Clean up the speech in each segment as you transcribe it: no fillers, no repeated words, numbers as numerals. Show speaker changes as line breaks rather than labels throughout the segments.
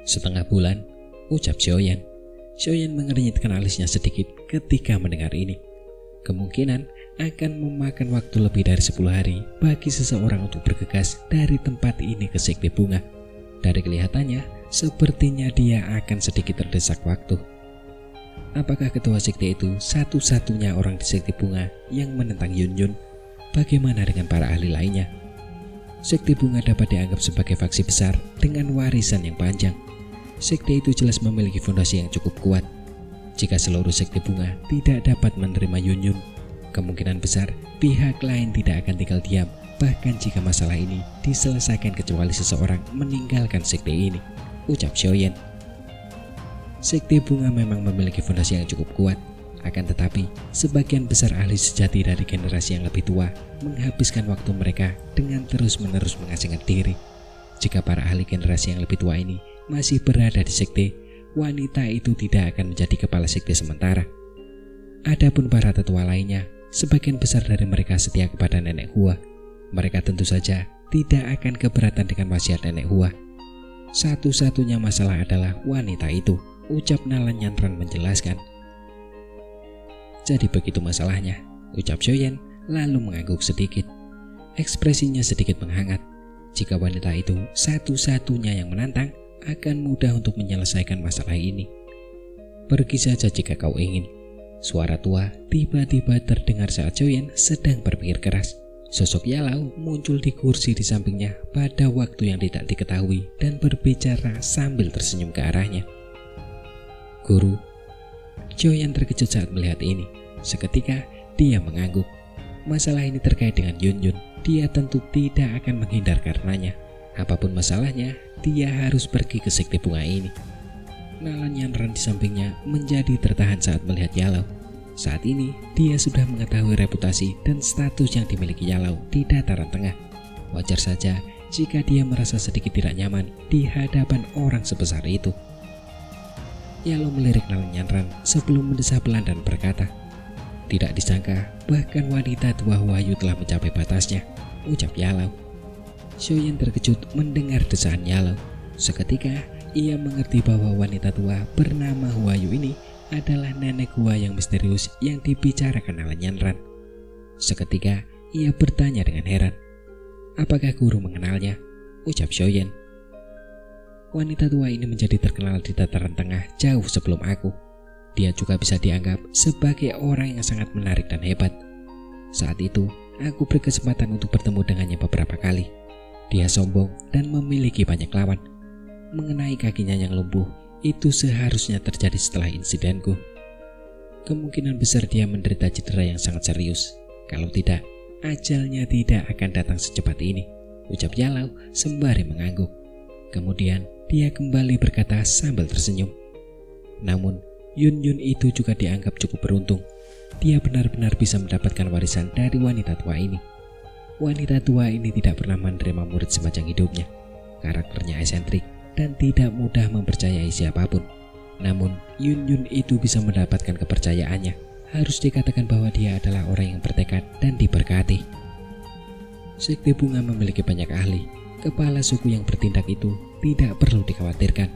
Setengah bulan, ucap Xiaoyan. Xiaoyan mengernyitkan alisnya sedikit ketika mendengar ini. Kemungkinan akan memakan waktu lebih dari 10 hari bagi seseorang untuk bergegas dari tempat ini ke sekte bunga. Dari kelihatannya, sepertinya dia akan sedikit terdesak waktu. Apakah ketua sekte itu satu-satunya orang di sekte bunga yang menentang Yunyun? Bagaimana dengan para ahli lainnya? Sekte bunga dapat dianggap sebagai faksi besar dengan warisan yang panjang. Sekte itu jelas memiliki fondasi yang cukup kuat. Jika seluruh sekte bunga tidak dapat menerima Yunyun, kemungkinan besar pihak lain tidak akan tinggal diam, bahkan jika masalah ini diselesaikan kecuali seseorang meninggalkan sekte ini, ucap Xiaoyan. Sekte bunga memang memiliki fondasi yang cukup kuat, akan tetapi sebagian besar ahli sejati dari generasi yang lebih tua menghabiskan waktu mereka dengan terus-menerus mengasingkan diri. Jika para ahli generasi yang lebih tua ini masih berada di sekte, wanita itu tidak akan menjadi kepala sekte sementara. Adapun para tetua lainnya, sebagian besar dari mereka setia kepada nenek Hua. Mereka tentu saja tidak akan keberatan dengan wasiat nenek Hua. Satu-satunya masalah adalah wanita itu, ucap Nalan Yanran menjelaskan. Jadi begitu masalahnya, ucap Xiaoyan lalu mengangguk sedikit. Ekspresinya sedikit menghangat. Jika wanita itu satu-satunya yang menantang, akan mudah untuk menyelesaikan masalah ini. Pergi saja jika kau ingin. Suara tua tiba-tiba terdengar saat Xiaoyan sedang berpikir keras. Sosok Yalau muncul di kursi di sampingnya pada waktu yang tidak diketahui dan berbicara sambil tersenyum ke arahnya. Guru. Xiaoyan terkejut saat melihat ini. Seketika dia mengangguk. Masalah ini terkait dengan Yunyun. Dia tentu tidak akan menghindar karenanya. Apapun masalahnya, dia harus pergi ke sekte bunga ini. Nalan Yanran di sampingnya menjadi tertahan saat melihat Yalau. Saat ini, dia sudah mengetahui reputasi dan status yang dimiliki Yalau di dataran tengah. Wajar saja jika dia merasa sedikit tidak nyaman di hadapan orang sebesar itu. Yalau melirik Nalan Yanran sebelum mendesah pelan dan berkata, "Tidak disangka, bahkan wanita tua Wahyu telah mencapai batasnya," ucap Yalau. Xiaoyan terkejut mendengar desahan Yalau. Seketika, ia mengerti bahwa wanita tua bernama Wahyu ini adalah nenek Hua yang misterius yang dibicarakan Nalan Yanran. Seketika, ia bertanya dengan heran, "Apakah guru mengenalnya?" ucap Xiaoyan. "Wanita tua ini menjadi terkenal di dataran tengah jauh sebelum aku. Dia juga bisa dianggap sebagai orang yang sangat menarik dan hebat. Saat itu, aku berkesempatan untuk bertemu dengannya beberapa kali. Dia sombong dan memiliki banyak lawan. Mengenai kakinya yang lumpuh, itu seharusnya terjadi setelah insidenku. Kemungkinan besar dia menderita cedera yang sangat serius. Kalau tidak, ajalnya tidak akan datang secepat ini," ucap Yalau sembari mengangguk. Kemudian dia kembali berkata sambil tersenyum, "Namun Yunyun itu juga dianggap cukup beruntung. Dia benar-benar bisa mendapatkan warisan dari wanita tua ini. Wanita tua ini tidak pernah menerima murid sepanjang hidupnya. Karakternya esentrik dan tidak mudah mempercayai siapapun. Namun Yunyun itu bisa mendapatkan kepercayaannya. Harus dikatakan bahwa dia adalah orang yang bertekad dan diberkati. Sekte bunga memiliki banyak ahli. Kepala suku yang bertindak itu tidak perlu dikhawatirkan.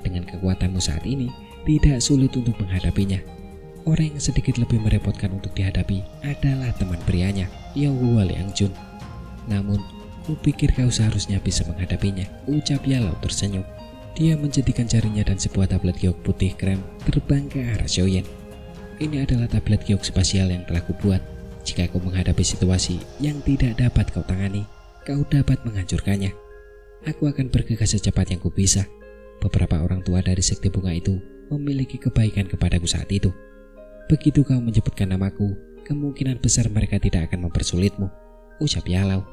Dengan kekuatanmu saat ini, tidak sulit untuk menghadapinya. Orang yang sedikit lebih merepotkan untuk dihadapi adalah teman prianya, Yao Liangjun. Namun, kupikir kau seharusnya bisa menghadapinya," ucap Yalau tersenyum. Dia menjadikan jarinya dan sebuah tablet giok putih krem terbang ke arah Xiaoyan. "Ini adalah tablet giok spasial yang telah kubuat. Jika kau menghadapi situasi yang tidak dapat kau tangani, kau dapat menghancurkannya. Aku akan bergegas secepat yang ku bisa. Beberapa orang tua dari sekte bunga itu memiliki kebaikan kepadaku saat itu. Begitu kau menyebutkan namaku, kemungkinan besar mereka tidak akan mempersulitmu," ucap Yalau.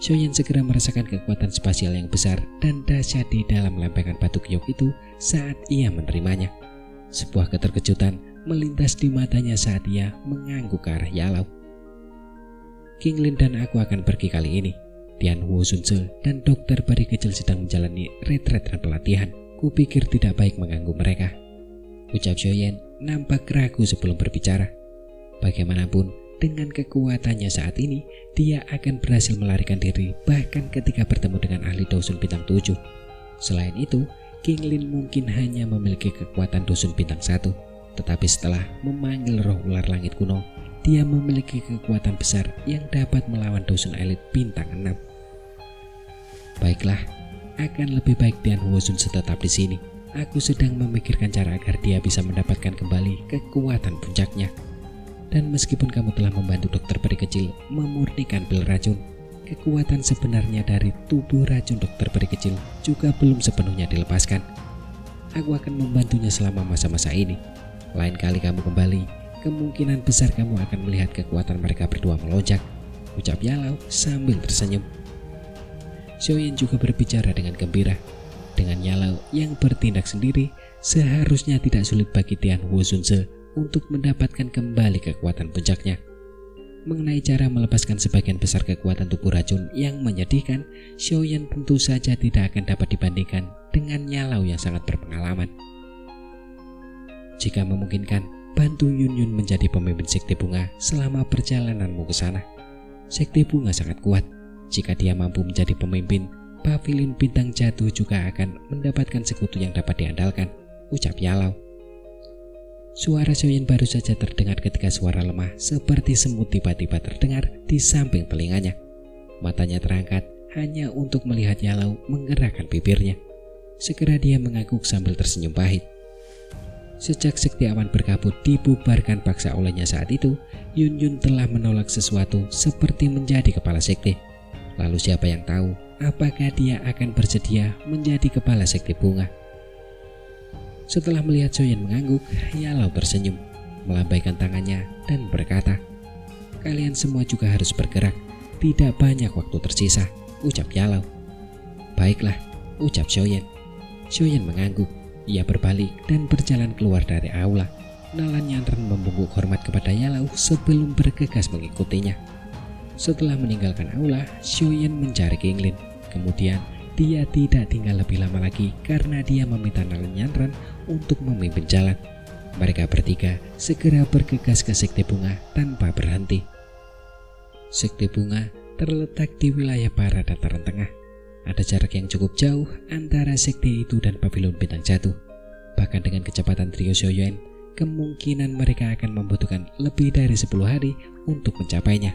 Xiaoyan segera merasakan kekuatan spasial yang besar dan dahsyat di dalam lempengan batu giok itu saat ia menerimanya. Sebuah keterkejutan melintas di matanya saat ia mengangguk ke arah Yalau. "King Lin dan aku akan pergi kali ini. Tian Wu Sunse dan dokter Peri kecil sedang menjalani retret dan pelatihan. Kupikir tidak baik mengganggu mereka," ucap Xiaoyan nampak ragu sebelum berbicara. Bagaimanapun, dengan kekuatannya saat ini, dia akan berhasil melarikan diri bahkan ketika bertemu dengan ahli Dosun bintang 7. Selain itu, King Lin mungkin hanya memiliki kekuatan dusun bintang 1, tetapi setelah memanggil roh ular langit kuno, dia memiliki kekuatan besar yang dapat melawan dusun elit bintang 6. Baiklah, akan lebih baik Tian Huosun tetap di sini. Aku sedang memikirkan cara agar dia bisa mendapatkan kembali kekuatan puncaknya. Dan meskipun kamu telah membantu dokter peri kecil memurnikan pil racun, kekuatan sebenarnya dari tubuh racun dokter peri kecil juga belum sepenuhnya dilepaskan. Aku akan membantunya selama masa-masa ini. Lain kali kamu kembali, kemungkinan besar kamu akan melihat kekuatan mereka berdua melonjak, ucap Yalau sambil tersenyum. Xiaoyan juga berbicara dengan gembira. Dengan Yalau yang bertindak sendiri, seharusnya tidak sulit bagi Tian Huosun untuk mendapatkan kembali kekuatan puncaknya. Mengenai cara melepaskan sebagian besar kekuatan tubuh racun yang menyedihkan, Xiaoyan tentu saja tidak akan dapat dibandingkan dengan Yalau yang sangat berpengalaman. Jika memungkinkan, bantu Yun Yun menjadi pemimpin sekte bunga selama perjalananmu ke sana. Sekte bunga sangat kuat. Jika dia mampu menjadi pemimpin, pavilion bintang jatuh juga akan mendapatkan sekutu yang dapat diandalkan, ucap Yalau. Suara Xiaoyan baru saja terdengar ketika suara lemah seperti semut tiba-tiba terdengar di samping telinganya. Matanya terangkat hanya untuk melihat Yalau menggerakkan bibirnya. Segera dia mengangguk sambil tersenyum pahit. Sejak sekte awan berkabut dibubarkan paksa olehnya saat itu, Yun Yun telah menolak sesuatu seperti menjadi kepala sekte. Lalu siapa yang tahu apakah dia akan bersedia menjadi kepala sekte bunga? Setelah melihat Xiaoyan mengangguk, Yalau tersenyum, melambaikan tangannya dan berkata, "Kalian semua juga harus bergerak, tidak banyak waktu tersisa," ucap Yalau. "Baiklah," ucap Xiaoyan. Xiaoyan mengangguk, ia berbalik dan berjalan keluar dari aula. Nalan Yanran membungkuk hormat kepada Yalau sebelum bergegas mengikutinya. Setelah meninggalkan aula, Xiaoyan mencari King Lin. Kemudian dia tidak tinggal lebih lama lagi karena dia meminta Nalan Yanran untuk memimpin jalan. Mereka bertiga segera bergegas ke sekte bunga tanpa berhenti. Sekte bunga terletak di wilayah barat dataran tengah. Ada jarak yang cukup jauh antara sekte itu dan pavilion bintang jatuh. Bahkan dengan kecepatan trio Xiaoyan, kemungkinan mereka akan membutuhkan lebih dari 10 hari untuk mencapainya.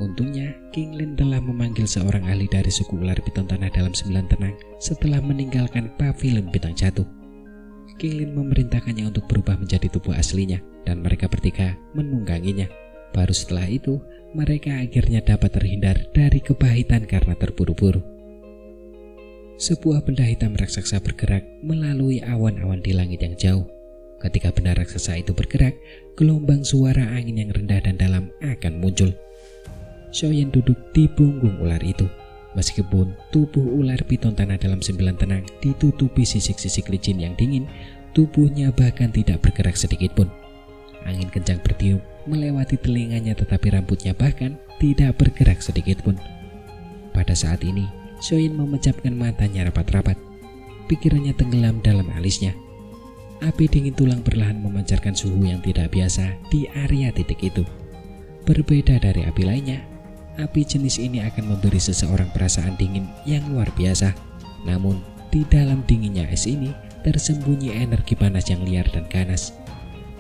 Untungnya, King Lin telah memanggil seorang ahli dari suku ular piton tanah dalam 9 tenang setelah meninggalkan pavilion bintang jatuh. King Lin memerintahkannya untuk berubah menjadi tubuh aslinya dan mereka bertiga menungganginya. Baru setelah itu, mereka akhirnya dapat terhindar dari kepahitan karena terburu-buru. Sebuah benda hitam raksasa bergerak melalui awan-awan di langit yang jauh. Ketika benda raksasa itu bergerak, gelombang suara angin yang rendah dan dalam akan muncul. Xiaoyan duduk di punggung ular itu. Meskipun tubuh ular piton tanah dalam 9 tenang ditutupi sisik-sisik licin yang dingin, tubuhnya bahkan tidak bergerak sedikit pun. Angin kencang bertiup melewati telinganya tetapi rambutnya bahkan tidak bergerak sedikit pun. Pada saat ini, Xiaoyan memejamkan matanya rapat-rapat. Pikirannya tenggelam dalam alisnya. Api dingin tulang perlahan memancarkan suhu yang tidak biasa di area titik itu. Berbeda dari api lainnya, api jenis ini akan memberi seseorang perasaan dingin yang luar biasa. Namun, di dalam dinginnya es ini tersembunyi energi panas yang liar dan ganas.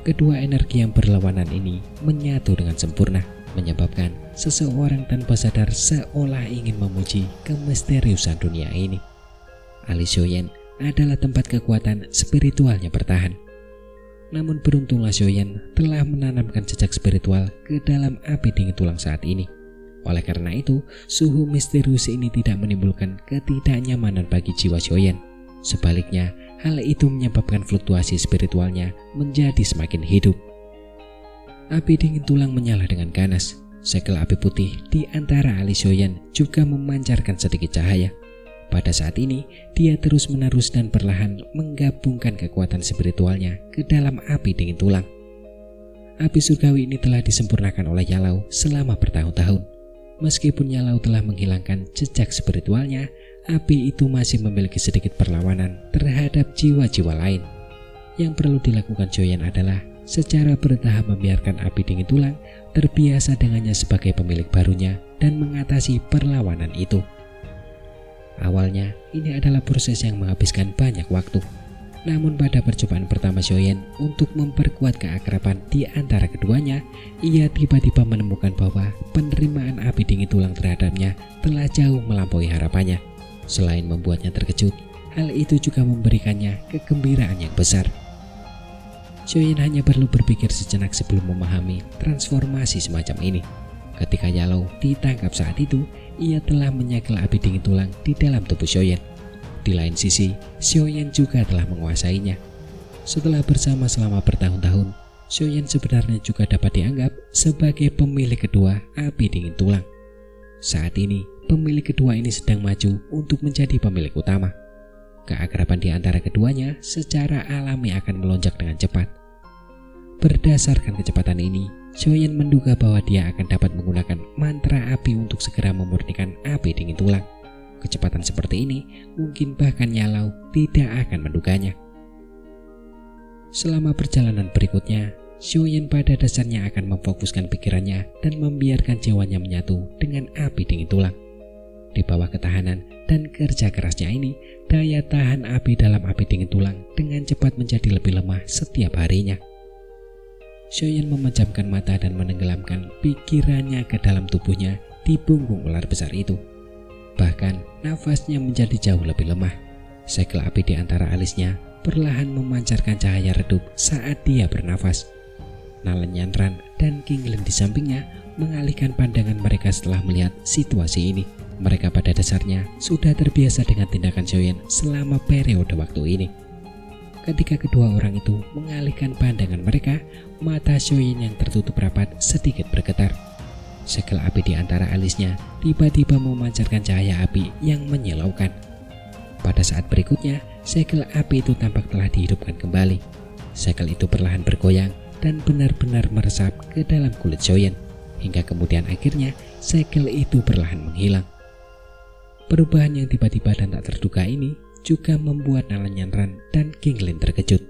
Kedua energi yang berlawanan ini menyatu dengan sempurna, menyebabkan seseorang tanpa sadar seolah ingin memuji kemisteriusan dunia ini. Alis Xiaoyan adalah tempat kekuatan spiritualnya bertahan. Namun beruntunglah Xiaoyan telah menanamkan jejak spiritual ke dalam api dingin tulang saat ini. Oleh karena itu, suhu misterius ini tidak menimbulkan ketidaknyamanan bagi jiwa Xiaoyan. Sebaliknya, hal itu menyebabkan fluktuasi spiritualnya menjadi semakin hidup. Api dingin tulang menyala dengan ganas. Segel api putih di antara alis Xiaoyan juga memancarkan sedikit cahaya. Pada saat ini, dia terus-menerus dan perlahan menggabungkan kekuatan spiritualnya ke dalam api dingin tulang. Api surgawi ini telah disempurnakan oleh Yalau selama bertahun-tahun. Meskipun Yalau telah menghilangkan jejak spiritualnya, api itu masih memiliki sedikit perlawanan terhadap jiwa-jiwa lain. Yang perlu dilakukan Xiaoyan adalah secara bertahap membiarkan api dingin tulang terbiasa dengannya sebagai pemilik barunya dan mengatasi perlawanan itu. Awalnya, ini adalah proses yang menghabiskan banyak waktu. Namun pada percobaan pertama Xiaoyan untuk memperkuat keakraban di antara keduanya, ia tiba-tiba menemukan bahwa penerimaan api dingin tulang terhadapnya telah jauh melampaui harapannya. Selain membuatnya terkejut, hal itu juga memberikannya kegembiraan yang besar. Xiaoyan hanya perlu berpikir sejenak sebelum memahami transformasi semacam ini. Ketika Yalou ditangkap saat itu, ia telah menyegel api dingin tulang di dalam tubuh Xiaoyan. Di lain sisi, Xiaoyan juga telah menguasainya. Setelah bersama selama bertahun-tahun, Xiaoyan sebenarnya juga dapat dianggap sebagai pemilik kedua api dingin tulang. Saat ini, pemilik kedua ini sedang maju untuk menjadi pemilik utama. Keakraban di antara keduanya secara alami akan melonjak dengan cepat. Berdasarkan kecepatan ini, Xiaoyan menduga bahwa dia akan dapat menggunakan mantra api untuk segera memurnikan api dingin tulang. Kecepatan seperti ini mungkin bahkan Yalou tidak akan menduganya. Selama perjalanan berikutnya, Xiaoyan pada dasarnya akan memfokuskan pikirannya dan membiarkan jiwanya menyatu dengan api dingin tulang. Di bawah ketahanan dan kerja kerasnya ini, daya tahan api dalam api dingin tulang dengan cepat menjadi lebih lemah setiap harinya. Xiaoyan memejamkan mata dan menenggelamkan pikirannya ke dalam tubuhnya di punggung ular besar itu. Bahkan nafasnya menjadi jauh lebih lemah. Segel api di antara alisnya perlahan memancarkan cahaya redup saat dia bernafas. Nalen Yanran dan King Lin di sampingnya mengalihkan pandangan mereka setelah melihat situasi ini. Mereka pada dasarnya sudah terbiasa dengan tindakan Xiaoyan selama periode waktu ini. Ketika kedua orang itu mengalihkan pandangan mereka, mata Xiaoyan yang tertutup rapat sedikit bergetar. Segel api di antara alisnya tiba-tiba memancarkan cahaya api yang menyilaukan. Pada saat berikutnya, segel api itu tampak telah dihidupkan kembali. Segel itu perlahan bergoyang dan benar-benar meresap ke dalam kulit Xiaoyan, hingga kemudian akhirnya segel itu perlahan menghilang. Perubahan yang tiba-tiba dan tak terduga ini juga membuat Nalen Yanran dan King Lin terkejut.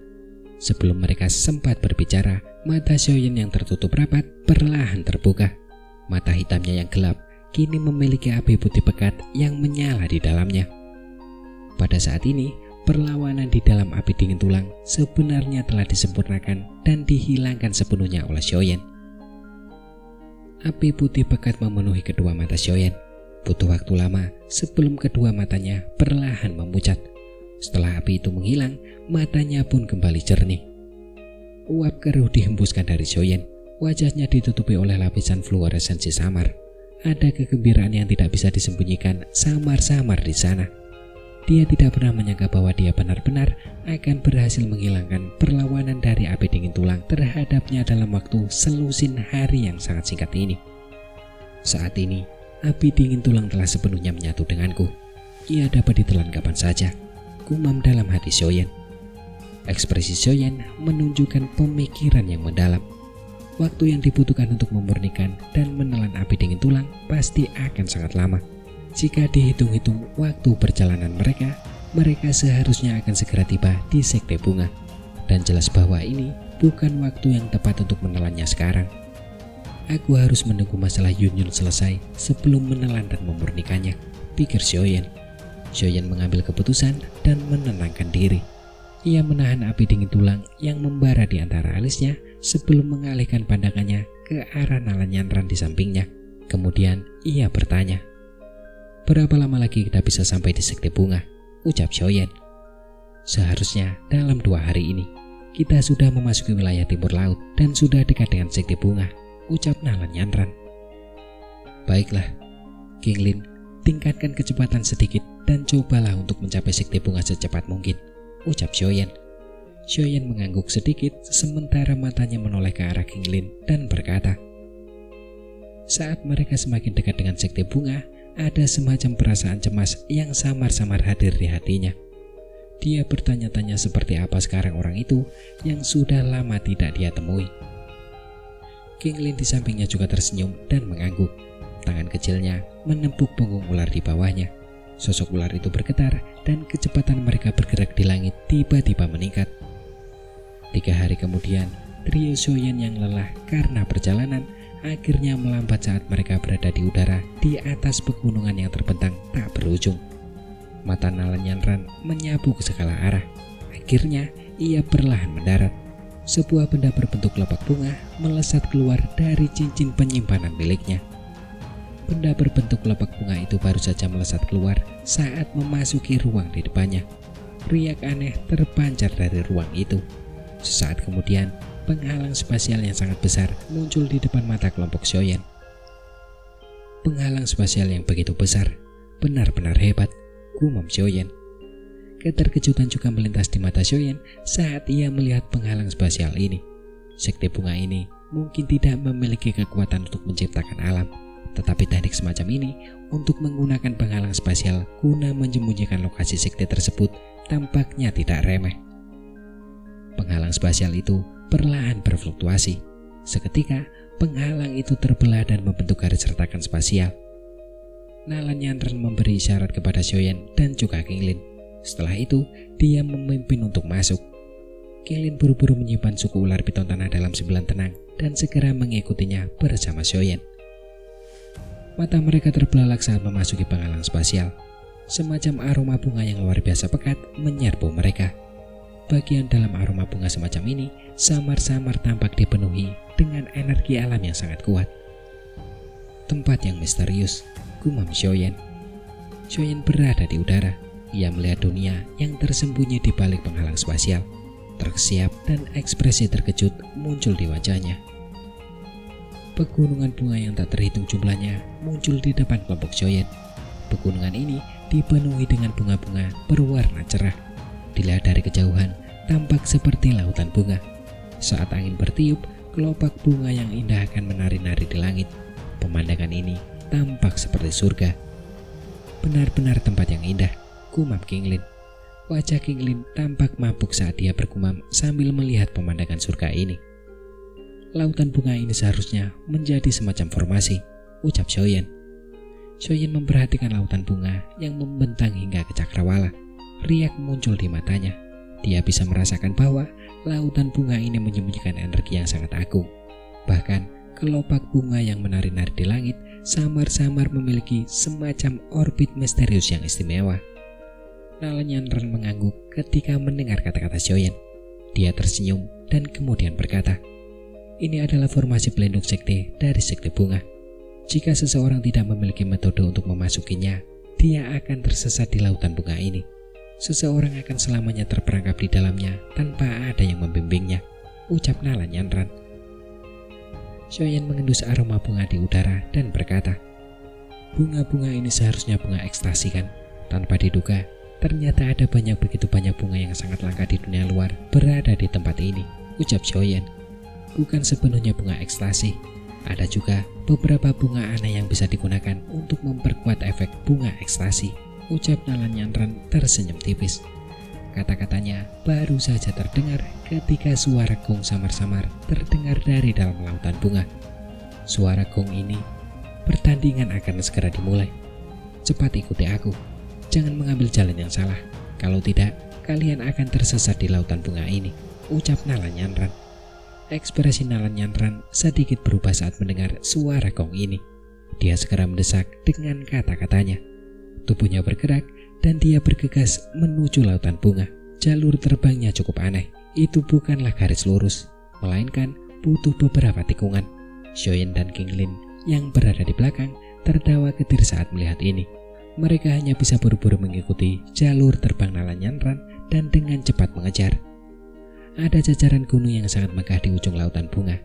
Sebelum mereka sempat berbicara, mata Xiaoyan yang tertutup rapat perlahan terbuka. Mata hitamnya yang gelap kini memiliki api putih pekat yang menyala di dalamnya. Pada saat ini, perlawanan di dalam api dingin tulang sebenarnya telah disempurnakan dan dihilangkan sepenuhnya oleh Xiaoyan. Api putih pekat memenuhi kedua mata Xiaoyan. Butuh waktu lama sebelum kedua matanya perlahan memucat. Setelah api itu menghilang, matanya pun kembali jernih. Uap keruh dihembuskan dari Xiaoyan. Wajahnya ditutupi oleh lapisan fluoresensi samar. Ada kegembiraan yang tidak bisa disembunyikan samar-samar di sana. Dia tidak pernah menyangka bahwa dia benar-benar akan berhasil menghilangkan perlawanan dari api dingin tulang terhadapnya dalam waktu selusin hari yang sangat singkat ini. Saat ini, api dingin tulang telah sepenuhnya menyatu denganku. Ia dapat ditelan kapan saja, gumam dalam hati Xiaoyan. Ekspresi Xiaoyan menunjukkan pemikiran yang mendalam. Waktu yang dibutuhkan untuk memurnikan dan menelan api dingin tulang pasti akan sangat lama. Jika dihitung-hitung waktu perjalanan mereka seharusnya akan segera tiba di Sekte Bunga. Dan jelas bahwa ini bukan waktu yang tepat untuk menelannya sekarang. Aku harus menunggu masalah Yun selesai sebelum menelan dan memurnikannya, pikir Xiaoyan. Xiaoyan mengambil keputusan dan menenangkan diri. Ia menahan api dingin tulang yang membara di antara alisnya sebelum mengalihkan pandangannya ke arah Nalen Yanran di sampingnya. Kemudian ia bertanya, "Berapa lama lagi kita bisa sampai di Sekte Bunga?" ucap Xiaoyan. "Seharusnya dalam 2 hari ini. Kita sudah memasuki wilayah timur laut dan sudah dekat dengan Sekte Bunga," ucap Nalen Yanran. "Baiklah, King Lin, tingkatkan kecepatan sedikit dan cobalah untuk mencapai Sekte Bunga secepat mungkin," ucap Xiaoyan. Xiaoyan mengangguk sedikit sementara matanya menoleh ke arah King Lin dan berkata, saat mereka semakin dekat dengan Sekte Bunga, ada semacam perasaan cemas yang samar-samar hadir di hatinya. Dia bertanya-tanya seperti apa sekarang orang itu yang sudah lama tidak dia temui. King Lin di sampingnya juga tersenyum dan mengangguk. Tangan kecilnya menempuk punggung ular di bawahnya. Sosok ular itu bergetar dan kecepatan mereka bergerak di langit tiba-tiba meningkat. 3 hari kemudian, trio Xiaoyan yang lelah karena perjalanan akhirnya melambat saat mereka berada di udara di atas pegunungan yang terbentang tak berujung. Mata Nalan Yanran menyapu ke segala arah. Akhirnya ia perlahan mendarat. Sebuah benda berbentuk kelopak bunga melesat keluar dari cincin penyimpanan miliknya. Benda berbentuk kelopak bunga itu baru saja melesat keluar saat memasuki ruang di depannya. Riak aneh terpancar dari ruang itu. Sesaat kemudian, penghalang spasial yang sangat besar muncul di depan mata kelompok Xiaoyan. Penghalang spasial yang begitu besar, benar-benar hebat, gumam Xiaoyan. Keterkejutan juga melintas di mata Xiaoyan saat ia melihat penghalang spasial ini. Sekte bunga ini mungkin tidak memiliki kekuatan untuk menciptakan alam, tetapi teknik semacam ini untuk menggunakan penghalang spasial guna menyembunyikan lokasi sekte tersebut tampaknya tidak remeh. Penghalang spasial itu perlahan berfluktuasi. Seketika, penghalang itu terbelah dan membentuk garis retakan spasial. Nalan Yanran memberi isyarat kepada Xiaoyan dan juga Qinglin. Setelah itu, dia memimpin untuk masuk. Qinglin buru-buru menyimpan suku ular piton tanah dalam sembilan tenang dan segera mengikutinya bersama Xiaoyan. Mata mereka terbelalak saat memasuki penghalang spasial. Semacam aroma bunga yang luar biasa pekat menyerbu mereka. Bagian dalam aroma bunga semacam ini samar-samar tampak dipenuhi dengan energi alam yang sangat kuat. Tempat yang misterius, gumam Xiaoyan. Xiaoyan berada di udara. Ia melihat dunia yang tersembunyi di balik penghalang spasial. Terkesiap dan ekspresi terkejut muncul di wajahnya. Pegunungan bunga yang tak terhitung jumlahnya muncul di depan kelompok Xiaoyan. Pegunungan ini dipenuhi dengan bunga-bunga berwarna cerah. Dilihat dari kejauhan, tampak seperti lautan bunga. Saat angin bertiup, kelopak bunga yang indah akan menari-nari di langit. Pemandangan ini tampak seperti surga. Benar-benar tempat yang indah, gumam Qinglin. Wajah Qinglin tampak mabuk saat dia bergumam sambil melihat pemandangan surga ini. Lautan bunga ini seharusnya menjadi semacam formasi, ucap Xiaoyan. Xiaoyan memperhatikan lautan bunga yang membentang hingga ke cakrawala. Riak muncul di matanya. Dia bisa merasakan bahwa lautan bunga ini menyembunyikan energi yang sangat agung. Bahkan kelopak bunga yang menari-nari di langit samar-samar memiliki semacam orbit misterius yang istimewa. Nalan Yanran mengangguk ketika mendengar kata-kata Xiaoyan. Dia tersenyum dan kemudian berkata, "Ini adalah formasi pelindung sekte dari sekte bunga. Jika seseorang tidak memiliki metode untuk memasukinya, dia akan tersesat di lautan bunga ini. Seseorang akan selamanya terperangkap di dalamnya tanpa ada yang membimbingnya," ucap Nalan Yanran. Xiaoyan mengendus aroma bunga di udara dan berkata, "Bunga-bunga ini seharusnya bunga ekstasi kan?" Tanpa diduga, ternyata ada begitu banyak bunga yang sangat langka di dunia luar berada di tempat ini, ucap Xiaoyan. Bukan sepenuhnya bunga ekstasi. Ada juga beberapa bunga aneh yang bisa digunakan untuk memperkuat efek bunga ekstasi, ucap Nalan Yanran tersenyum tipis. Kata-katanya baru saja terdengar ketika suara gong samar-samar terdengar dari dalam lautan bunga. Suara gong ini, pertandingan akan segera dimulai. Cepat ikuti aku, jangan mengambil jalan yang salah. Kalau tidak, kalian akan tersesat di lautan bunga ini, ucap Nalan Yanran. Ekspresi Nalan Yanran sedikit berubah saat mendengar suara gong ini. Dia segera mendesak dengan kata-katanya. Tubuhnya bergerak dan dia bergegas menuju lautan bunga. Jalur terbangnya cukup aneh. Itu bukanlah garis lurus, melainkan butuh beberapa tikungan. Xiaoyan dan Qinglin yang berada di belakang tertawa getir saat melihat ini. Mereka hanya bisa buru-buru mengikuti jalur terbang Nalan Yanran dan dengan cepat mengejar. Ada jajaran gunung yang sangat megah di ujung lautan bunga.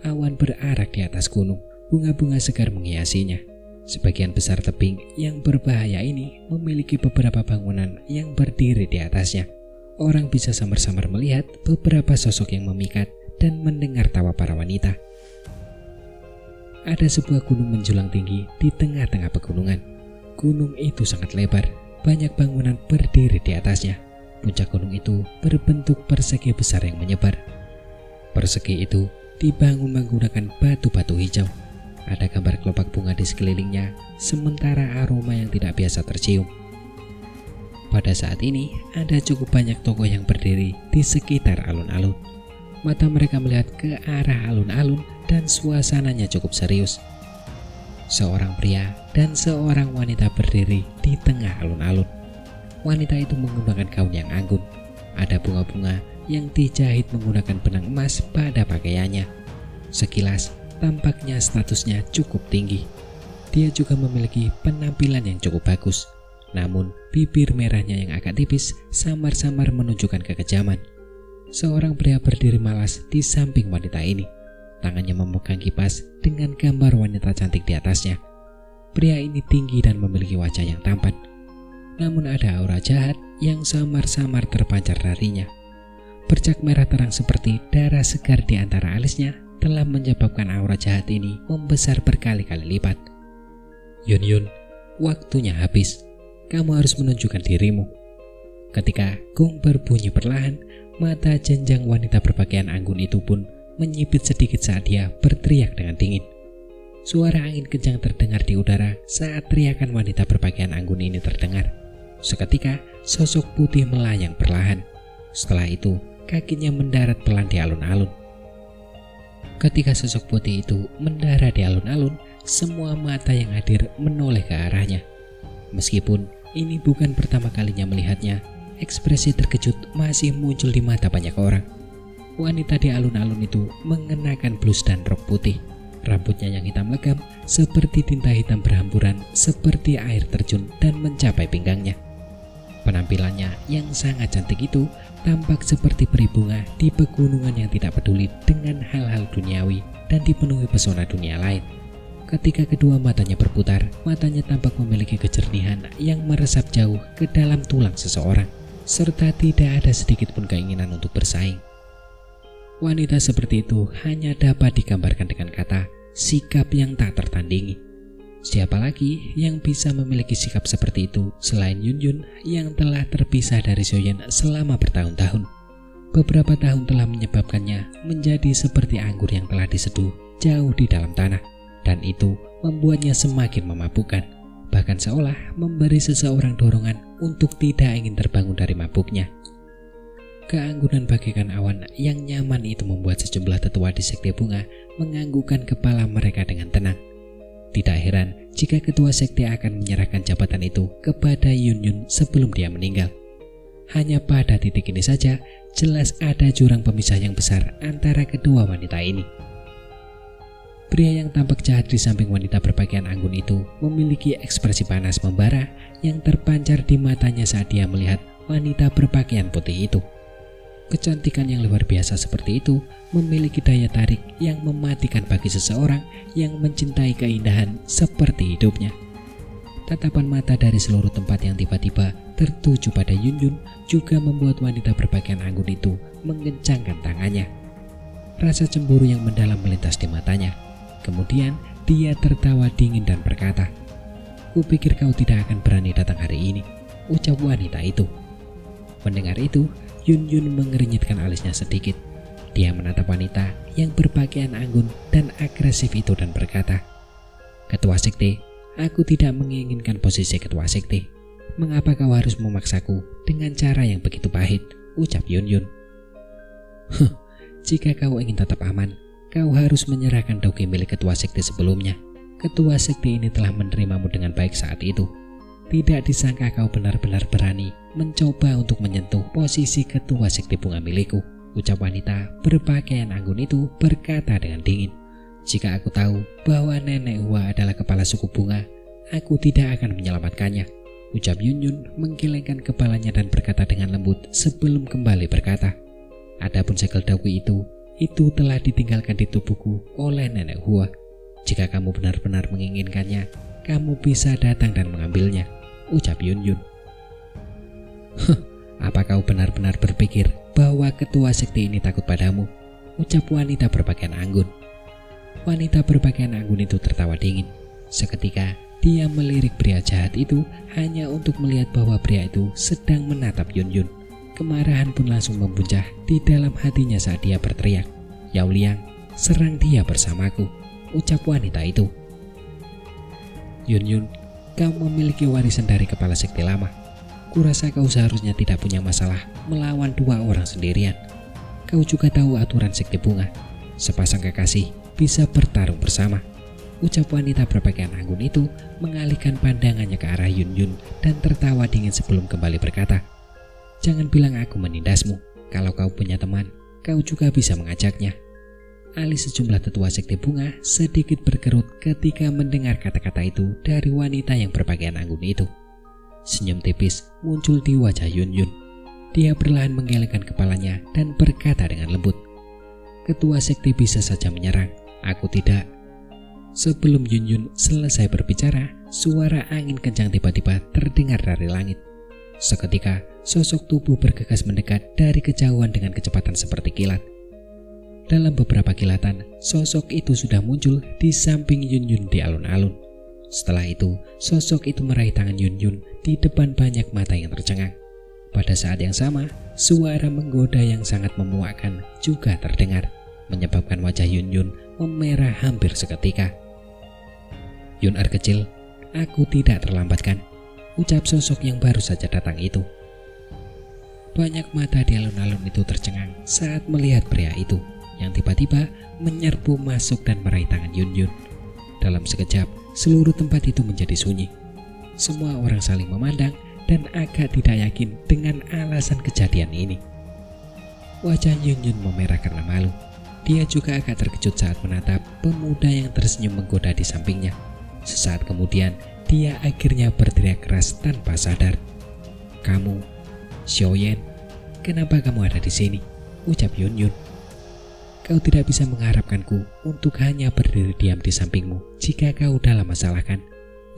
Awan berarak di atas gunung, bunga-bunga segar menghiasinya. Sebagian besar tebing yang berbahaya ini memiliki beberapa bangunan yang berdiri di atasnya. Orang bisa samar-samar melihat beberapa sosok yang memikat dan mendengar tawa para wanita. Ada sebuah gunung menjulang tinggi di tengah-tengah pegunungan. Gunung itu sangat lebar, banyak bangunan berdiri di atasnya. Puncak gunung itu berbentuk persegi besar yang menyebar. Persegi itu dibangun menggunakan batu-batu hijau. Ada gambar kelopak bunga di sekelilingnya, sementara aroma yang tidak biasa tercium. Pada saat ini, ada cukup banyak tokoh yang berdiri di sekitar alun-alun. Mata mereka melihat ke arah alun-alun dan suasananya cukup serius. Seorang pria dan seorang wanita berdiri di tengah alun-alun. wanita itu menggunakan gaun yang anggun. Ada bunga-bunga yang dijahit menggunakan benang emas pada pakaiannya. Sekilas, tampaknya statusnya cukup tinggi. Dia juga memiliki penampilan yang cukup bagus. Namun, bibir merahnya yang agak tipis samar-samar menunjukkan kekejaman. Seorang pria berdiri malas di samping wanita ini. Tangannya memegang kipas dengan gambar wanita cantik di atasnya. Pria ini tinggi dan memiliki wajah yang tampan. Namun ada aura jahat yang samar-samar terpancar darinya. Bercak merah terang seperti darah segar di antara alisnya telah menyebabkan aura jahat ini membesar berkali-kali lipat. Yun, waktunya habis. Kamu harus menunjukkan dirimu. Ketika gong berbunyi perlahan, mata jenjang wanita berpakaian anggun itu pun menyipit sedikit saat dia berteriak dengan dingin. Suara angin kencang terdengar di udara saat teriakan wanita berpakaian anggun ini terdengar. Seketika, sosok putih melayang perlahan. Setelah itu, kakinya mendarat pelan di alun-alun. Ketika sosok putih itu mendarat di alun-alun, semua mata yang hadir menoleh ke arahnya. Meskipun ini bukan pertama kalinya melihatnya, ekspresi terkejut masih muncul di mata banyak orang. Wanita di alun-alun itu mengenakan blus dan rok putih. Rambutnya yang hitam legam seperti tinta hitam berhamburan seperti air terjun dan mencapai pinggangnya. Penampilannya yang sangat cantik itu tampak seperti peri bunga di pegunungan yang tidak peduli dengan hal-hal duniawi dan dipenuhi pesona dunia lain. Ketika kedua matanya berputar, matanya tampak memiliki kejernihan yang meresap jauh ke dalam tulang seseorang, serta tidak ada sedikit pun keinginan untuk bersaing. Wanita seperti itu hanya dapat digambarkan dengan kata sikap yang tak tertandingi. Siapa lagi yang bisa memiliki sikap seperti itu selain Yun yang telah terpisah dari Soyeon selama bertahun-tahun. Beberapa tahun telah menyebabkannya menjadi seperti anggur yang telah diseduh jauh di dalam tanah, dan itu membuatnya semakin memabukkan, bahkan seolah memberi seseorang dorongan untuk tidak ingin terbangun dari mabuknya. Keanggunan bagaikan awan yang nyaman itu membuat sejumlah tetua di sekte bunga menganggukkan kepala mereka dengan tenang. Tidak heran jika ketua sekte akan menyerahkan jabatan itu kepada Yun sebelum dia meninggal. Hanya pada titik ini saja, jelas ada jurang pemisah yang besar antara kedua wanita ini. Pria yang tampak jahat di samping wanita berpakaian anggun itu memiliki ekspresi panas membara yang terpancar di matanya saat dia melihat wanita berpakaian putih itu. Kecantikan yang luar biasa seperti itu memiliki daya tarik yang mematikan bagi seseorang yang mencintai keindahan seperti hidupnya. Tatapan mata dari seluruh tempat yang tiba-tiba tertuju pada Yun juga membuat wanita berpakaian anggun itu mengencangkan tangannya. Rasa cemburu yang mendalam melintas di matanya. Kemudian dia tertawa dingin dan berkata, "Kupikir kau tidak akan berani datang hari ini," ucap wanita itu. Mendengar itu, Yun mengernyitkan alisnya sedikit. Dia menatap wanita yang berpakaian anggun dan agresif itu dan berkata, "Ketua sekte, aku tidak menginginkan posisi ketua sekte. Mengapa kau harus memaksaku dengan cara yang begitu pahit?" ucap Yun. "Jika kau ingin tetap aman, kau harus menyerahkan doge milik ketua sekte sebelumnya. Ketua sekte ini telah menerimamu dengan baik saat itu. Tidak disangka kau benar-benar berani mencoba untuk menyentuh posisi ketua sekte bunga milikku," ucap wanita berpakaian anggun itu berkata dengan dingin. "Jika aku tahu bahwa Nenek Hua adalah kepala suku bunga, aku tidak akan menyelamatkannya," ucap Yun menggelengkan kepalanya dan berkata dengan lembut sebelum kembali berkata, "Adapun segel dagu itu telah ditinggalkan di tubuhku oleh Nenek Hua. Jika kamu benar-benar menginginkannya, kamu bisa datang dan mengambilnya," ucap Yun. "Apa kau benar-benar berpikir bahwa ketua sekte ini takut padamu?" ucap wanita berpakaian anggun. Wanita berpakaian anggun itu tertawa dingin. Seketika dia melirik pria jahat itu hanya untuk melihat bahwa pria itu sedang menatap Yun. Kemarahan pun langsung membuncah di dalam hatinya saat dia berteriak, "Yao Liang, serang dia bersamaku," ucap wanita itu. "Yun, kau memiliki warisan dari kepala sekte lama. Kurasa kau seharusnya tidak punya masalah melawan dua orang sendirian. Kau juga tahu aturan sekte bunga. Sepasang kekasih bisa bertarung bersama. Ucap wanita berpakaian anggun itu mengalihkan pandangannya ke arah Yun Yun dan tertawa dingin sebelum kembali berkata, "Jangan bilang aku menindasmu. Kalau kau punya teman, kau juga bisa mengajaknya." Alis sejumlah tetua sekte bunga sedikit berkerut ketika mendengar kata-kata itu dari wanita yang berpakaian anggun itu. Senyum tipis muncul di wajah Yun Yun. Dia perlahan menggelengkan kepalanya dan berkata dengan lembut, "Ketua sekte bisa saja menyerang, aku tidak." Sebelum Yun Yun selesai berbicara, suara angin kencang tiba-tiba terdengar dari langit. Seketika, sosok tubuh bergegas mendekat dari kejauhan dengan kecepatan seperti kilat. Dalam beberapa kilatan, sosok itu sudah muncul di samping Yun Yun di alun-alun. Setelah itu, sosok itu meraih tangan Yun Yun di depan banyak mata yang tercengang. Pada saat yang sama, suara menggoda yang sangat memuakkan juga terdengar, menyebabkan wajah Yun Yun memerah hampir seketika. "Yun Er kecil, aku tidak terlambatkan," ucap sosok yang baru saja datang itu. Banyak mata di alun-alun itu tercengang saat melihat pria itu yang tiba-tiba menyerbu masuk dan meraih tangan Yun Yun. Dalam sekejap, seluruh tempat itu menjadi sunyi. Semua orang saling memandang dan agak tidak yakin dengan alasan kejadian ini. Wajah Yun Yun memerah karena malu. Dia juga agak terkejut saat menatap pemuda yang tersenyum menggoda di sampingnya. Sesaat kemudian, dia akhirnya berteriak keras tanpa sadar, "Kamu, Xiaoyan, kenapa kamu ada di sini?" ucap Yun Yun. "Kau tidak bisa mengharapkanku untuk hanya berdiri diam di sampingmu jika kau dalam masalah kan?"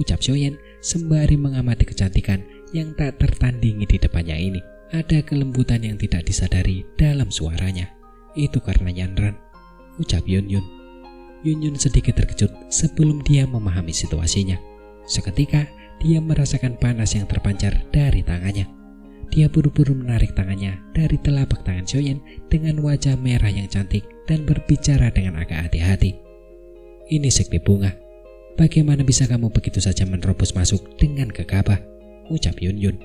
ucap Xiaoyan sembari mengamati kecantikan yang tak tertandingi di depannya ini. Ada kelembutan yang tidak disadari dalam suaranya. "Itu karena Yanran," ucap Yun Yun. Yun Yun sedikit terkejut sebelum dia memahami situasinya. Seketika, dia merasakan panas yang terpancar dari tangannya. Dia buru-buru menarik tangannya dari telapak tangan Xiaoyan dengan wajah merah yang cantik dan berbicara dengan agak hati-hati. "Ini sekte bunga. Bagaimana bisa kamu begitu saja menerobos masuk dengan gegabah?" ucap Yun Yun.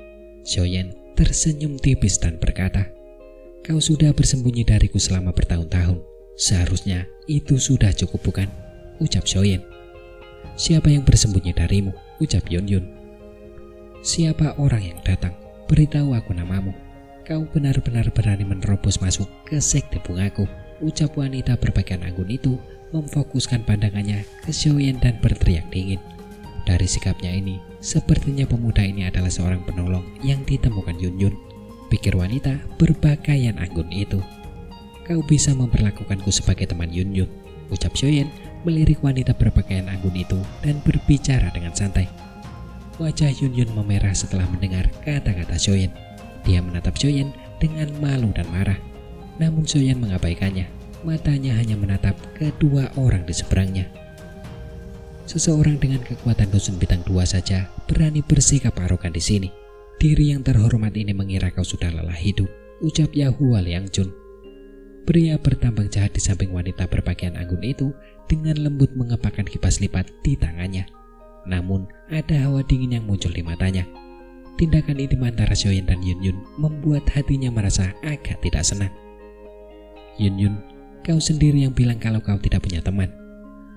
Xiaoyan tersenyum tipis dan berkata, "Kau sudah bersembunyi dariku selama bertahun-tahun. Seharusnya itu sudah cukup, bukan?" ucap Xiaoyan. "Siapa yang bersembunyi darimu?" ucap Yun Yun. "Siapa orang yang datang? Beritahu aku namamu. Kau benar-benar berani menerobos masuk ke sekte bungaku," ucap wanita berpakaian anggun itu memfokuskan pandangannya ke Xiaoyan dan berteriak dingin. Dari sikapnya ini, sepertinya pemuda ini adalah seorang penolong yang ditemukan Yun Yun, pikir wanita berpakaian anggun itu. "Kau bisa memperlakukanku sebagai teman Yun Yun," ucap Xiaoyan melirik wanita berpakaian anggun itu dan berbicara dengan santai. Wajah Yun Yun memerah setelah mendengar kata-kata Xiaoyan. Dia menatap Xiaoyan dengan malu dan marah. Namun Xiaoyan mengabaikannya. Matanya hanya menatap kedua orang di seberangnya. Seseorang dengan kekuatan dusun bintang 2 saja berani bersikap arogan di sini. "Diri yang terhormat ini mengira kau sudah lelah hidup," ucap Yahua Liang Chun. Pria bertambang jahat di samping wanita berpakaian anggun itu dengan lembut mengepakkan kipas lipat di tangannya. Namun ada hawa dingin yang muncul di matanya. Tindakan intim antara Xiaoyan dan Yun Yun membuat hatinya merasa agak tidak senang. "Yun Yun, kau sendiri yang bilang kalau kau tidak punya teman.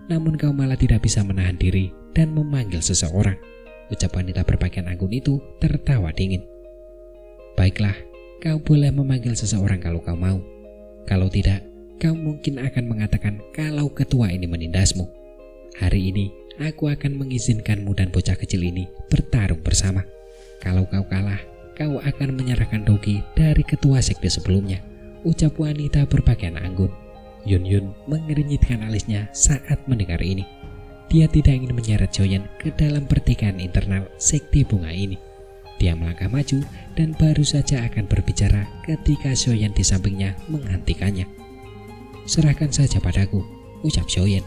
Namun kau malah tidak bisa menahan diri dan memanggil seseorang," ucap wanita berpakaian anggun itu tertawa dingin. "Baiklah, kau boleh memanggil seseorang kalau kau mau. Kalau tidak, kau mungkin akan mengatakan kalau ketua ini menindasmu. Hari ini, aku akan mengizinkanmu dan bocah kecil ini bertarung bersama. Kalau kau kalah, kau akan menyerahkan dogi dari ketua sekte sebelumnya," ucap wanita berpakaian anggun. Yun Yun mengernyitkan alisnya saat mendengar ini. Dia tidak ingin menyeret Xiaoyan ke dalam pertikaian internal sekte bunga ini. Dia melangkah maju dan baru saja akan berbicara ketika Xiaoyan di sampingnya menghentikannya. "Serahkan saja padaku," ucap Xiaoyan.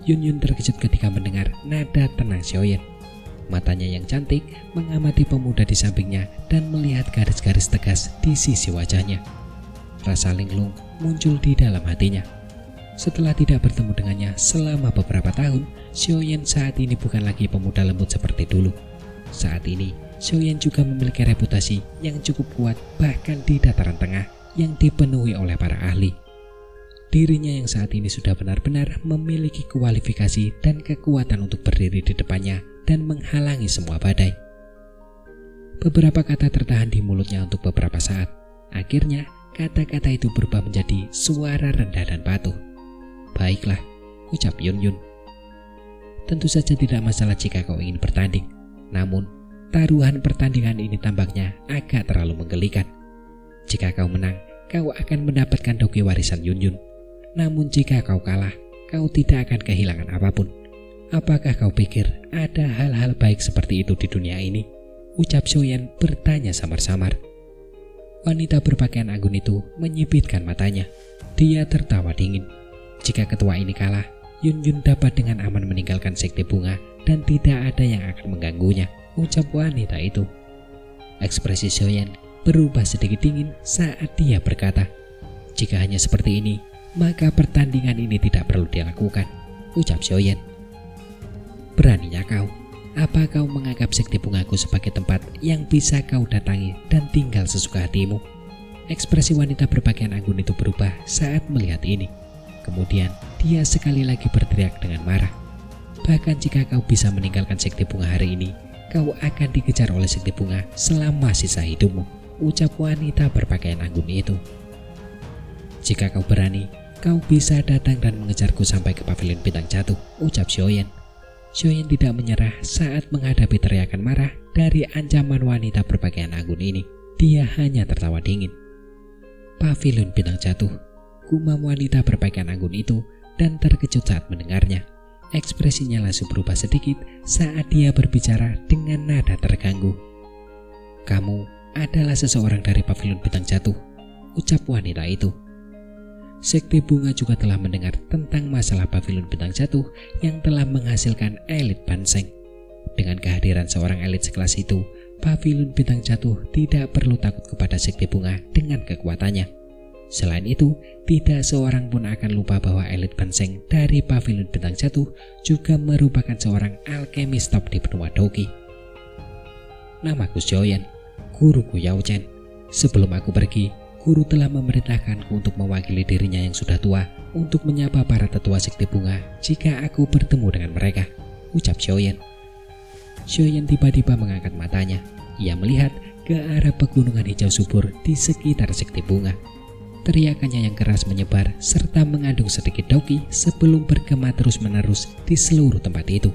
Yun Yun terkejut ketika mendengar nada tenang Xiaoyan. Matanya yang cantik mengamati pemuda di sampingnya dan melihat garis-garis tegas di sisi wajahnya. Rasa linglung muncul di dalam hatinya. Setelah tidak bertemu dengannya selama beberapa tahun, Xiaoyan saat ini bukan lagi pemuda lembut seperti dulu. Saat ini, Xiaoyan juga memiliki reputasi yang cukup kuat bahkan di dataran tengah yang dipenuhi oleh para ahli. dirinya yang saat ini sudah benar-benar memiliki kualifikasi dan kekuatan untuk berdiri di depannya dan menghalangi semua badai. Beberapa kata tertahan di mulutnya untuk beberapa saat. Akhirnya, kata-kata itu berubah menjadi suara rendah dan patuh. "Baiklah," ucap Yun Yun. "Tentu saja tidak masalah jika kau ingin bertanding. Namun, taruhan pertandingan ini tampaknya agak terlalu menggelikan. Jika kau menang, kau akan mendapatkan doge warisan Yun Yun. Namun jika kau kalah, kau tidak akan kehilangan apapun. Apakah kau pikir ada hal-hal baik seperti itu di dunia ini?" ucap Xiaoyan bertanya samar-samar. Wanita berpakaian anggun itu menyipitkan matanya. Dia tertawa dingin. Jika ketua ini kalah, Yun Yun dapat dengan aman meninggalkan sekte bunga dan tidak ada yang akan mengganggunya, ucap wanita itu. Ekspresi Xiaoyan berubah sedikit dingin saat dia berkata, "Jika hanya seperti ini, maka pertandingan ini tidak perlu dilakukan," ucap Xiaoyan. "Beraninya kau? Apa kau menganggap sekte bungaku sebagai tempat yang bisa kau datangi dan tinggal sesuka hatimu?" Ekspresi wanita berpakaian anggun itu berubah saat melihat ini. Kemudian dia sekali lagi berteriak dengan marah. "Bahkan jika kau bisa meninggalkan sekte bunga hari ini, kau akan dikejar oleh sekte bunga selama sisa hidupmu," ucap wanita berpakaian anggun itu. "Jika kau berani, kau bisa datang dan mengejarku sampai ke pavilion bintang jatuh," ucap Xiaoyan. Xiaoyan tidak menyerah saat menghadapi teriakan marah dari ancaman wanita berpakaian anggun ini. Dia hanya tertawa dingin. "Pavilion bintang jatuh," gumam wanita berpakaian anggun itu dan terkejut saat mendengarnya. Ekspresinya langsung berubah sedikit saat dia berbicara dengan nada terganggu. "Kamu adalah seseorang dari pavilion bintang jatuh," ucap wanita itu. Sekte bunga juga telah mendengar tentang masalah pavilion bintang jatuh yang telah menghasilkan elit Banseng. Dengan kehadiran seorang elit sekelas itu, pavilion bintang jatuh tidak perlu takut kepada sekte bunga dengan kekuatannya. Selain itu, tidak seorang pun akan lupa bahwa elit Banseng dari pavilion bintang jatuh juga merupakan seorang alkemis top di benua Doki. "Namaku Xiaoyan, guruku Yao Chen. Sebelum aku pergi, guru telah memerintahkanku untuk mewakili dirinya yang sudah tua untuk menyapa para tetua sekte bunga jika aku bertemu dengan mereka," ucap Xiaoyan. Xiaoyan tiba-tiba mengangkat matanya. Ia melihat ke arah pegunungan hijau subur di sekitar sekte bunga. Teriakannya yang keras menyebar serta mengandung sedikit doki sebelum bergema terus-menerus di seluruh tempat itu.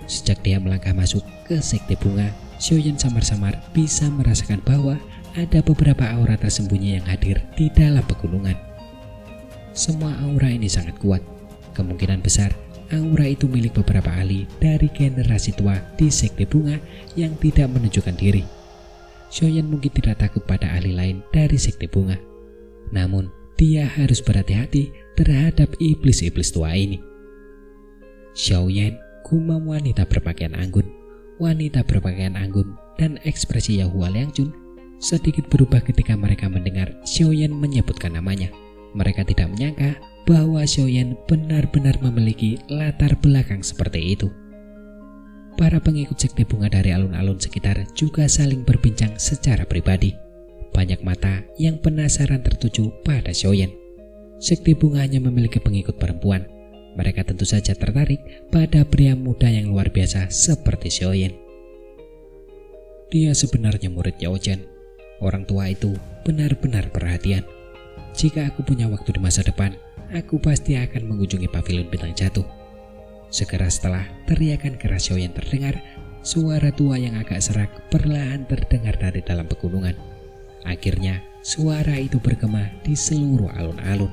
Sejak dia melangkah masuk ke sekte bunga, Xiaoyan samar-samar bisa merasakan bahwa ada beberapa aura tersembunyi yang hadir di dalam pegunungan. Semua aura ini sangat kuat. Kemungkinan besar aura itu milik beberapa ahli dari generasi tua di sekte bunga yang tidak menunjukkan diri. Xiaoyan mungkin tidak takut pada ahli lain dari sekte bunga. Namun, dia harus berhati-hati terhadap iblis-iblis tua ini. "Xiaoyan," gumam wanita berpakaian anggun. Wanita berpakaian anggun dan ekspresi Yahua Liangchun sedikit berubah ketika mereka mendengar Xiaoyan menyebutkan namanya. Mereka tidak menyangka bahwa Xiaoyan benar-benar memiliki latar belakang seperti itu. Para pengikut sekte bunga dari alun-alun sekitar juga saling berbincang secara pribadi. Banyak mata yang penasaran tertuju pada Xiaoyan. Sekte bunga hanya memiliki pengikut perempuan. Mereka tentu saja tertarik pada pria muda yang luar biasa seperti Xiaoyan. "Dia sebenarnya murid Yao Chen. Orang tua itu benar-benar perhatian. Jika aku punya waktu di masa depan, aku pasti akan mengunjungi pavilion bintang jatuh." Segera setelah teriakan keras Xiaoyan terdengar, suara tua yang agak serak perlahan terdengar dari dalam pegunungan. Akhirnya, suara itu bergema di seluruh alun-alun.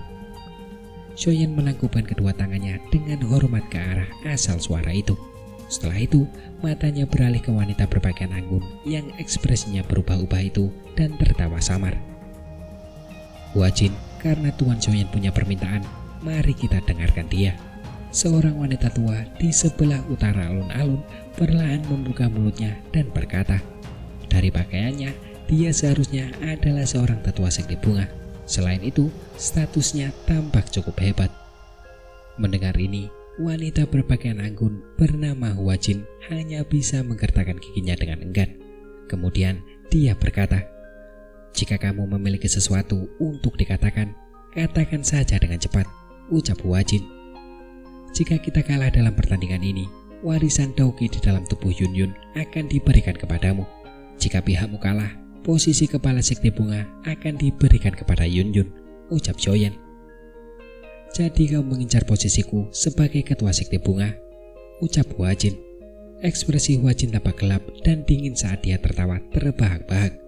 Xiaoyan menangkupkan kedua tangannya dengan hormat ke arah asal suara itu. Setelah itu, matanya beralih ke wanita berpakaian anggun yang ekspresinya berubah-ubah itu dan tertawa samar. "Wajin, karena Tuan Xiaoyan punya permintaan, mari kita dengarkan dia." Seorang wanita tua di sebelah utara alun-alun perlahan membuka mulutnya dan berkata, dari pakaiannya, dia seharusnya adalah seorang tetua sekte bunga. Selain itu, statusnya tampak cukup hebat. Mendengar ini, wanita berpakaian anggun bernama Wajin hanya bisa menggertakkan giginya dengan enggan. Kemudian dia berkata, "Jika kamu memiliki sesuatu untuk dikatakan, Katakan saja dengan cepat, ucap Hua Jin. Jika kita kalah dalam pertandingan ini, warisan Douqi di dalam tubuh Yun Yun akan diberikan kepadamu. Jika pihakmu kalah, posisi kepala sekte bunga akan diberikan kepada Yun Yun, ucap Xiaoyan. Jadi kau mengincar posisiku sebagai ketua sekte bunga, ucap Hua Jin. Ekspresi Hua Jin tampak gelap dan dingin saat dia tertawa terbahak-bahak.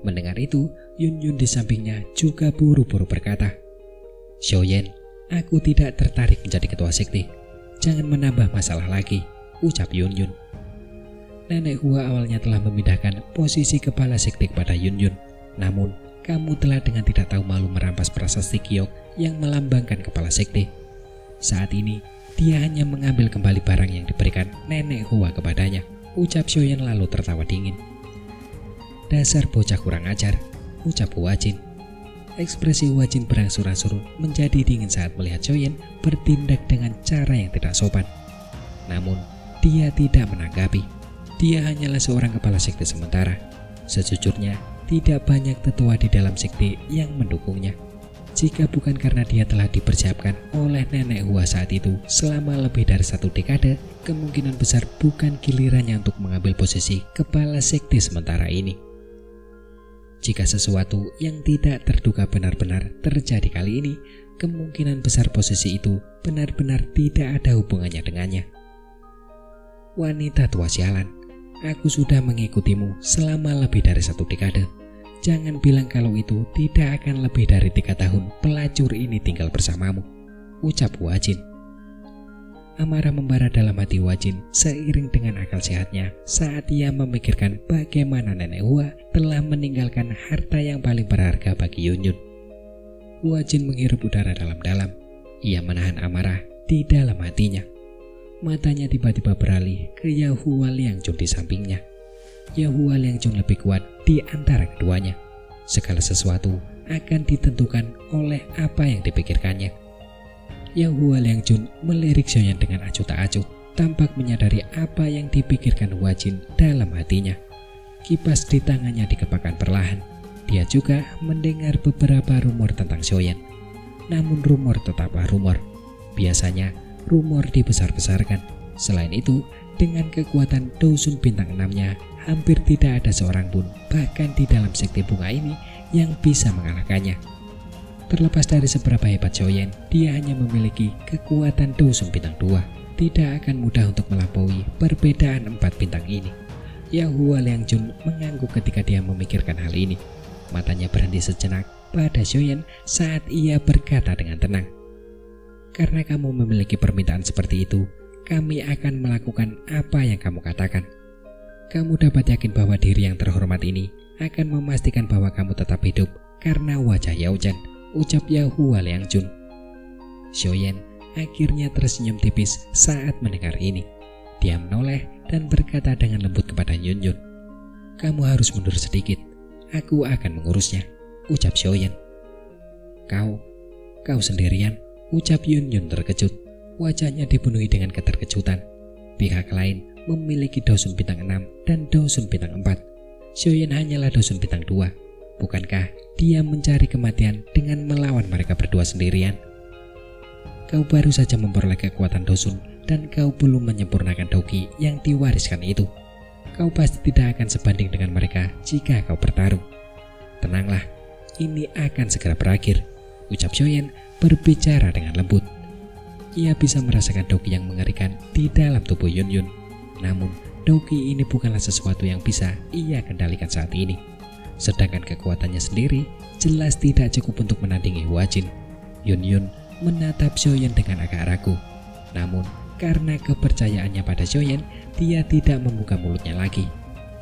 Mendengar itu, Yun Yun di sampingnya juga buru-buru berkata, Xiaoyan, aku tidak tertarik menjadi ketua sekte. Jangan menambah masalah lagi, ucap Yun Yun. Nenek Hua awalnya telah memindahkan posisi kepala sekte kepada Yun Yun. Namun, kamu telah dengan tidak tahu malu merampas prasasti Giok yang melambangkan kepala sekte. Saat ini, dia hanya mengambil kembali barang yang diberikan nenek Hua kepadanya, ucap Xiaoyan lalu tertawa dingin. Dasar bocah kurang ajar, ucap Hua Jin. Ekspresi Hua Jin berangsur-angsur menjadi dingin saat melihat Xiaoyan bertindak dengan cara yang tidak sopan. Namun, dia tidak menanggapi. Dia hanyalah seorang kepala sekte sementara. Sejujurnya, tidak banyak tetua di dalam sekte yang mendukungnya. Jika bukan karena dia telah dipersiapkan oleh nenek Hua saat itu selama lebih dari 1 dekade, kemungkinan besar bukan gilirannya untuk mengambil posisi kepala sekte sementara ini. Jika sesuatu yang tidak terduga benar-benar terjadi kali ini, kemungkinan besar posisi itu benar-benar tidak ada hubungannya dengannya. Wanita tua sialan, aku sudah mengikutimu selama lebih dari 1 dekade. Jangan bilang kalau itu tidak akan lebih dari 3 tahun pelacur ini tinggal bersamamu, ucap Hua Jin. Amarah membara dalam hati Hua Jin seiring dengan akal sehatnya saat ia memikirkan bagaimana nenek Hua telah meninggalkan harta yang paling berharga bagi Yun Yun. Hua Jin menghirup udara dalam-dalam. Ia menahan amarah di dalam hatinya. Matanya tiba-tiba beralih ke Yahua Liangjun di sampingnya. Yahua Liangjun lebih kuat di antara keduanya. Segala sesuatu akan ditentukan oleh apa yang dipikirkannya. Yahua Liangjun melirik Xiaoyan dengan acuh tak acuh, tampak menyadari apa yang dipikirkan Hua Jin dalam hatinya. Kipas di tangannya dikepakkan perlahan. Dia juga mendengar beberapa rumor tentang Xiaoyan. Namun rumor tetaplah rumor. Biasanya rumor dibesar-besarkan. Selain itu, dengan kekuatan Dousun bintang 6-nya, hampir tidak ada seorang pun, bahkan di dalam sekte bunga ini, yang bisa mengalahkannya. Terlepas dari seberapa hebat Xiaoyan, dia hanya memiliki kekuatan Dousun bintang 2. Tidak akan mudah untuk melampaui perbedaan 4 bintang ini. Yahua Liangjun mengangguk ketika dia memikirkan hal ini. Matanya berhenti sejenak pada Xiaoyan saat ia berkata dengan tenang, karena kamu memiliki permintaan seperti itu, kami akan melakukan apa yang kamu katakan. Kamu dapat yakin bahwa diri yang terhormat ini akan memastikan bahwa kamu tetap hidup karena wajah Yao Zhan, ucap Yahua Liangjun. Xiaoyan akhirnya tersenyum tipis saat mendengar ini. Dia menoleh dan berkata dengan lembut kepada Yun Yun, kamu harus mundur sedikit, aku akan mengurusnya, ucap Xiaoyan. Kau sendirian, ucap Yun Yun terkejut. Wajahnya dipenuhi dengan keterkejutan. Pihak lain memiliki Dousun bintang 6 dan Dousun bintang 4. Xiaoyan hanyalah Dousun bintang 2. Bukankah dia mencari kematian dengan melawan mereka berdua sendirian? Kau baru saja memperoleh kekuatan Dousun dan kau belum menyempurnakan Douqi yang diwariskan itu. Kau pasti tidak akan sebanding dengan mereka jika kau bertarung. Tenanglah, ini akan segera berakhir, ucap Xiaoyan berbicara dengan lembut. Ia bisa merasakan Douqi yang mengerikan di dalam tubuh Yun Yun. Namun, Douqi ini bukanlah sesuatu yang bisa ia kendalikan saat ini. Sedangkan kekuatannya sendiri jelas tidak cukup untuk menandingi Hua Jin. Yun Yun menatap Xiaoyan dengan agak ragu. Namun, karena kepercayaannya pada Xiaoyan, dia tidak membuka mulutnya lagi.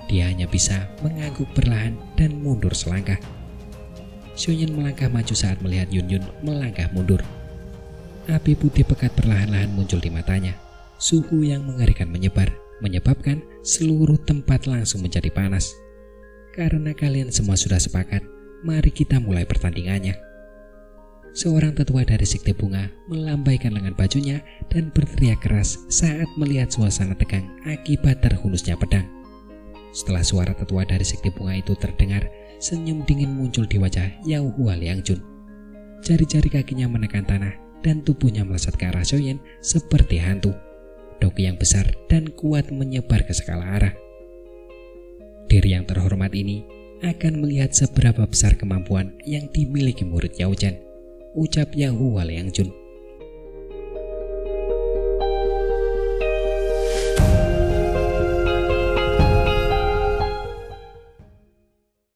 Dia hanya bisa mengangguk perlahan dan mundur selangkah. Xiaoyan melangkah maju saat melihat Yun Yun melangkah mundur. Api putih pekat perlahan-lahan muncul di matanya. Suhu yang mengerikan menyebar, menyebabkan seluruh tempat langsung menjadi panas. Karena kalian semua sudah sepakat, mari kita mulai pertandingannya. Seorang tetua dari sekte bunga melambaikan lengan bajunya dan berteriak keras saat melihat suasana tegang akibat terhunusnya pedang. Setelah suara tetua dari sekte bunga itu terdengar, senyum dingin muncul di wajah Yahua Liangjun. Jari-jari kakinya menekan tanah dan tubuhnya melesat ke arah Xiaoyan seperti hantu. Doki yang besar dan kuat menyebar ke segala arah. Diri yang terhormat ini akan melihat seberapa besar kemampuan yang dimiliki murid Yao Zhan, ucap Yahu Waliangjun.